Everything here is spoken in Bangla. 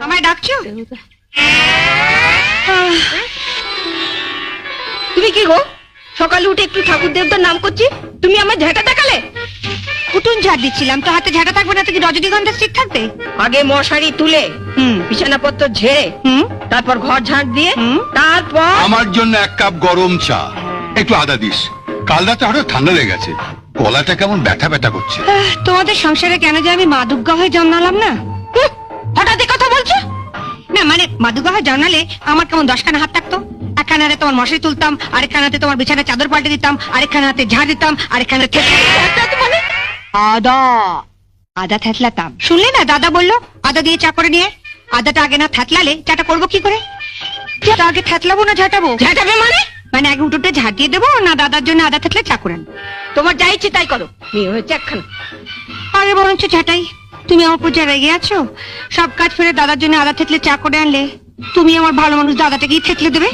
আমায় ডাকছো? তুমি কি গো, সকালে উঠে একটু ঠাকুর দেবতার নাম করছি, তুমি আমার ঝাঁটা দেখালে? কুটুন ঝাড় দিচ্ছিলাম, তো হাতে ঝাঁটা থাকবে না তো কি রজনীগন্ধা স্টিক থাকবে? আগে মশারি তুলে বিছানাপত্র ঝেড়ে তারপর ঘর ঝাঁট দিয়ে তারপর আমার জন্য 1 কাপ গরম চা, একটু আদা দিস। কাল রাতে হঠাৎ ঠান্ডা লেগে গেছে, গলাটা কেমন ব্যথা ব্যথা করছে। তোমাদের সংসারে কেন যে আমি মা দুর্গা হয়ে জন্মালাম না? হঠাৎ এই কথা বলছো? না মানে মা দুর্গা হয়ে জন্মালে আমার কেমন 10খানা হাত থাকতো। একখানা হাতে তোমার মশারি তুলতাম, আরেকখানাতে তোমার বিছানার চাদর পাল্টে দিতাম, আরেকখানা হাতে ঝাড় দিতাম, আরেকখানা মানে আদা আদা থেতলাতাম। শুনলে না, দাদা বললো আদা দিয়ে চা করে নিয়ে। আদাটা আগে না থেতলালে চাটা করবো কি করে? চাটা আগে থেতলাবো না ঝাঁটাবো? ঝাঁটাবে মানে? মানে আগে উঠোতে ঝাঁট দিয়ে দেবো না দাদার জন্য আদা থেতলে চা করেন? তোমার যা ইচ্ছে তাই করো, মেয়ে হয়েছে একখানা। আরে বরঞ্চ ঝাঁটাই। তুমি আমার পূজা রেগে আছো? সব কাজ ফেলে দাদার জন্য আদা থেতলে চা করে আনলে তুমি আমার ভালো মানুষ দাদাটাকেই থেতলে দেবে?